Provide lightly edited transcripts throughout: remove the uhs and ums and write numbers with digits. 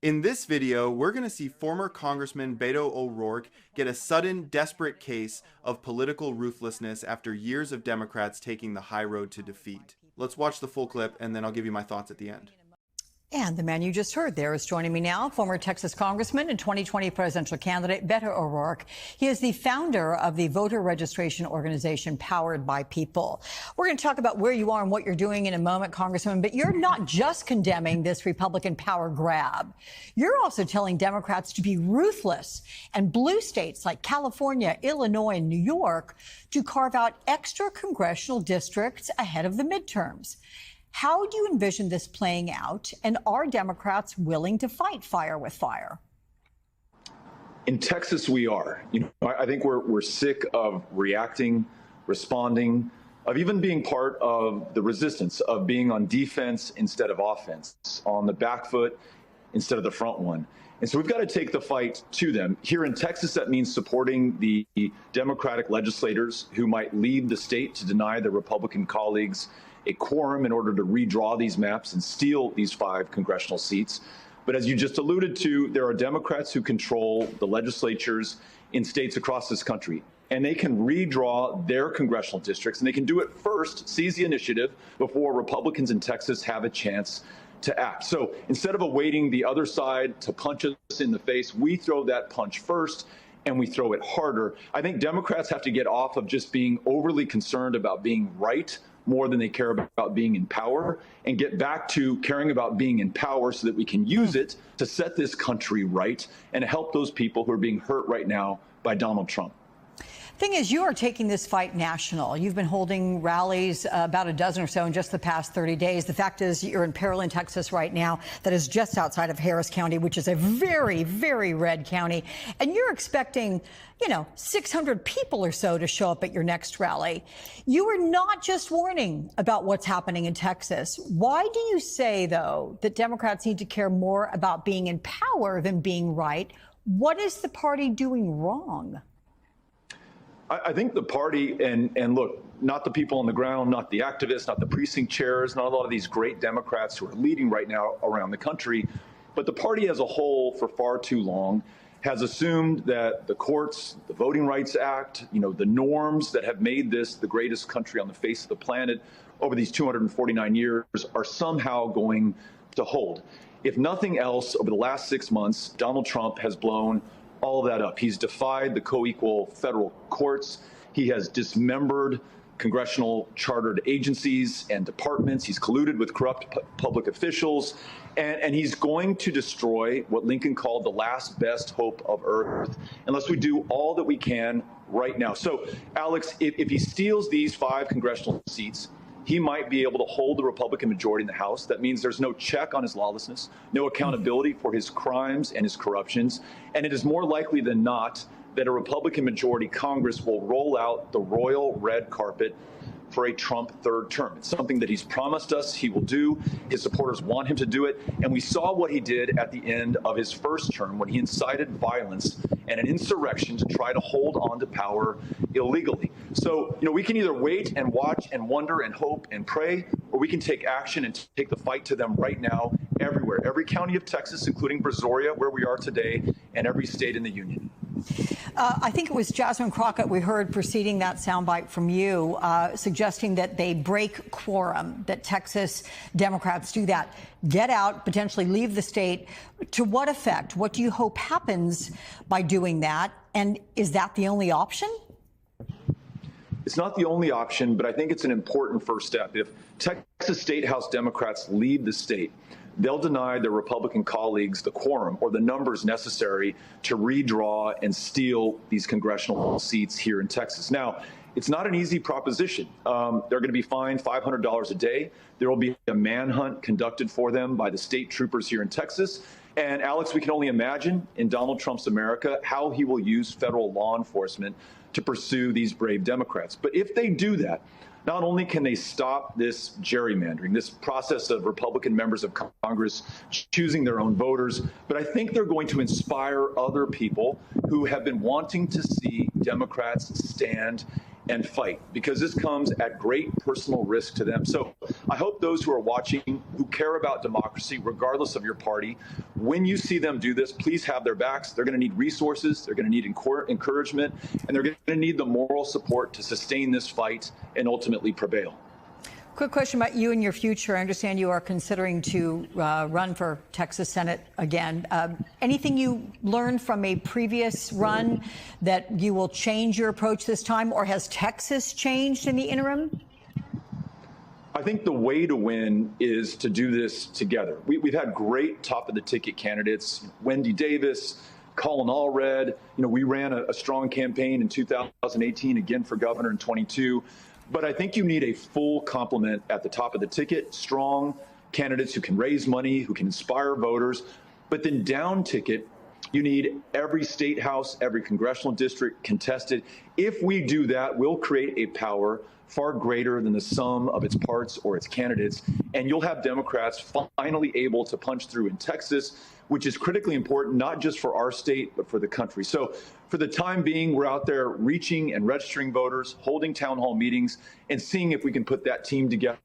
In this video, we're going to see former Congressman Beto O'Rourke get a sudden, desperate case of political ruthlessness after years of Democrats taking the high road to defeat. Let's watch the full clip, and then I'll give you my thoughts at the end. And the man you just heard there is joining me now, former Texas Congressman and 2020 presidential candidate Beto O'Rourke. He is the founder of the voter registration organization Powered by People. We're going to talk about where you are and what you're doing in a moment, Congressman, but you're not just condemning this Republican power grab. You're also telling Democrats to be ruthless and blue states like California, Illinois, and New York to carve out extra congressional districts ahead of the midterms. How do you envision this playing out, and are Democrats willing to fight fire with fire? In Texas, we are. I think we're sick of reacting, responding, of even being part of the resistance, of being on defense instead of offense, on the back foot instead of the front one. And so we've got to take the fight to them. Here in Texas, that means supporting the Democratic legislators who might leave the state to deny their Republican colleagues a quorum in order to redraw these maps and steal these 5 congressional seats. But as you just alluded to, there are Democrats who control the legislatures in states across this country, and they can redraw their congressional districts, and they can do it first, seize the initiative, before Republicans in Texas have a chance to act. So instead of awaiting the other side to punch us in the face, we throw that punch first, and we throw it harder. I think Democrats have to get off of just being overly concerned about being right more than they care about being in power, and get back to caring about being in power so that we can use it to set this country right and help those people who are being hurt right now by Donald Trump. Thing is, you are taking this fight national. You've been holding rallies, about a dozen or so in just the past 30 days. The fact is, you're in Pearland, Texas right now, that is just outside of Harris County, which is a very, very red county. And you're expecting, 600 people or so to show up at your next rally. You are not just warning about what's happening in Texas. Why do you say, though, that Democrats need to care more about being in power than being right? What is the party doing wrong? I think the party, and look, not the people on the ground, not the activists, not the precinct chairs, not a lot of these great Democrats who are leading right now around the country, but the party as a whole for far too long has assumed that the courts, the Voting Rights Act, the norms that have made this the greatest country on the face of the planet over these 249 years are somehow going to hold. If nothing else, over the last 6 months, Donald Trump has blown all of that up. He's defied the co-equal federal courts. He has dismembered congressional chartered agencies and departments. He's colluded with corrupt public officials. And he's going to destroy what Lincoln called the last best hope of Earth unless we do all that we can right now. So, Alex, if he steals these 5 congressional seats, he might be able to hold the Republican majority in the House. That means there's no check on his lawlessness, no accountability for his crimes and his corruptions. And it is more likely than not that a Republican majority Congress will roll out the royal red carpet for a Trump third term. It's something that he's promised us he will do. His supporters want him to do it. And we saw what he did at the end of his first term when he incited violence and an insurrection to try to hold on to power illegally. So, we can either wait and watch and wonder and hope and pray, or we can take action and take the fight to them right now, everywhere, every county of Texas, including Brazoria, where we are today, and every state in the union. I think it was Jasmine Crockett we heard preceding that soundbite from you, suggesting that they break quorum, that Texas Democrats do that, get out, potentially leave the state. To what effect? What do you hope happens by doing that? And is that the only option? It's not the only option, but I think it's an important first step. If Texas State House Democrats leave the state, they'll deny their Republican colleagues the quorum or the numbers necessary to redraw and steal these congressional seats here in Texas. Now, it's not an easy proposition. They're going to be fined $500 a day. There will be a manhunt conducted for them by the state troopers here in Texas. And Alex, we can only imagine in Donald Trump's America how he will use federal law enforcement to pursue these brave Democrats. But if they do that, not only can they stop this gerrymandering, this process of Republican members of Congress choosing their own voters, but I think they're going to inspire other people who have been wanting to see Democrats stand and fight, because this comes at great personal risk to them. So I hope those who are watching, who care about democracy, regardless of your party, when you see them do this, please have their backs. They're going to need resources, they're going to need encouragement, and they're going to need the moral support to sustain this fight and ultimately prevail. Quick question about you and your future. I understand you are considering to run for Texas Senate again. Anything you learned from a previous run that you will change your approach this time, or has Texas changed in the interim? I think the way to win is to do this together. We've had great top-of-the-ticket candidates, Wendy Davis, Colin Allred. We ran a strong campaign in 2018, again for governor in 22. But I think you need a full complement at the top of the ticket, strong candidates who can raise money, who can inspire voters. But then down ticket, you need every state house, every congressional district contested. If we do that, we'll create a power far greater than the sum of its parts or its candidates. And you'll have Democrats finally able to punch through in Texas, which is critically important, not just for our state, but for the country. So for the time being, we're out there reaching and registering voters, holding town hall meetings, and seeing if we can put that team together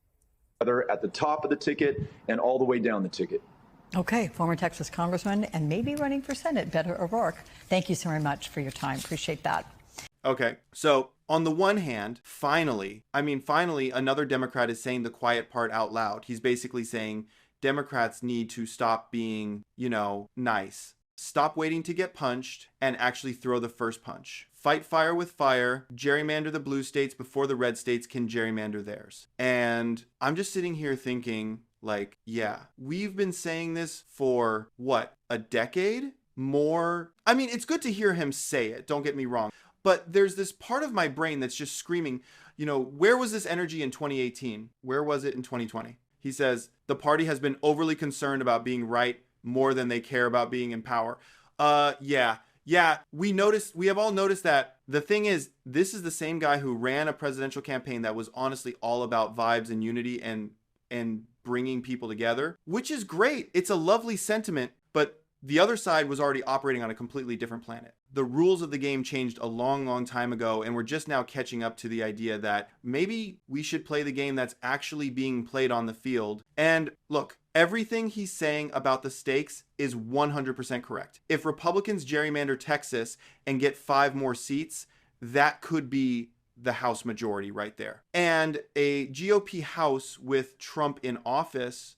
at the top of the ticket and all the way down the ticket. Okay, former Texas Congressman and maybe running for Senate, Beto O'Rourke. Thank you so very much for your time. Appreciate that. Okay, so on the one hand, finally, another Democrat is saying the quiet part out loud. He's basically saying Democrats need to stop being, nice. Stop waiting to get punched and actually throw the first punch. Fight fire with fire, gerrymander the blue states before the red states can gerrymander theirs. And I'm just sitting here thinking, yeah, we've been saying this for, a decade? More? It's good to hear him say it, don't get me wrong. But there's this part of my brain that's just screaming, where was this energy in 2018? Where was it in 2020? He says, the party has been overly concerned about being right more than they care about being in power. Yeah, we have all noticed that. The thing is, this is the same guy who ran a presidential campaign that was honestly all about vibes and unity and bringing people together, which is great. It's a lovely sentiment, but the other side was already operating on a completely different planet. The rules of the game changed a long, long time ago, and we're just now catching up to the idea that maybe we should play the game that's actually being played on the field. And look, everything he's saying about the stakes is 100% correct. If Republicans gerrymander Texas and get 5 more seats, that could be the House majority right there. And a GOP House with Trump in office,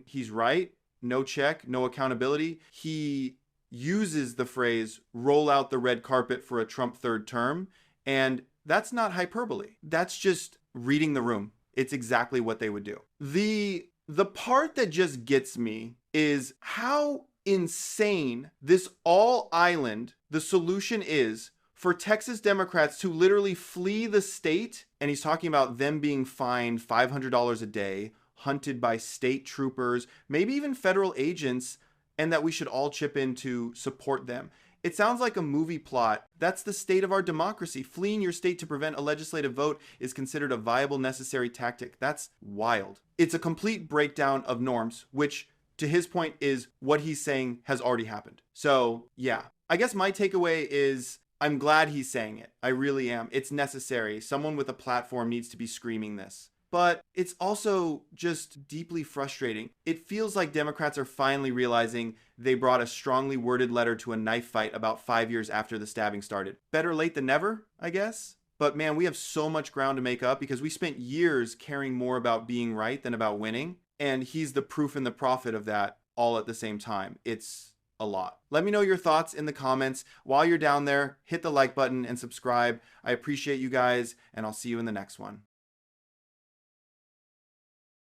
he's right. No check, no accountability. He uses the phrase, roll out the red carpet for a Trump third term. And that's not hyperbole. That's just reading the room. It's exactly what they would do. The part that just gets me is how insane this all island, the solution is for Texas Democrats to literally flee the state. And he's talking about them being fined $500 a day, hunted by state troopers, maybe even federal agents, and that we should all chip in to support them. It sounds like a movie plot. That's the state of our democracy. Fleeing your state to prevent a legislative vote is considered a viable, necessary tactic. That's wild. It's a complete breakdown of norms, which, to his point, is what he's saying has already happened. So, yeah. I guess my takeaway is I'm glad he's saying it. I really am. It's necessary. Someone with a platform needs to be screaming this. But it's also just deeply frustrating. It feels like Democrats are finally realizing they brought a strongly worded letter to a knife fight about 5 years after the stabbing started. Better late than never, I guess. But man, we have so much ground to make up because we spent years caring more about being right than about winning. And he's the proof and the prophet of that all at the same time. It's a lot. Let me know your thoughts in the comments. While you're down there, hit the like button and subscribe. I appreciate you guys, and I'll see you in the next one.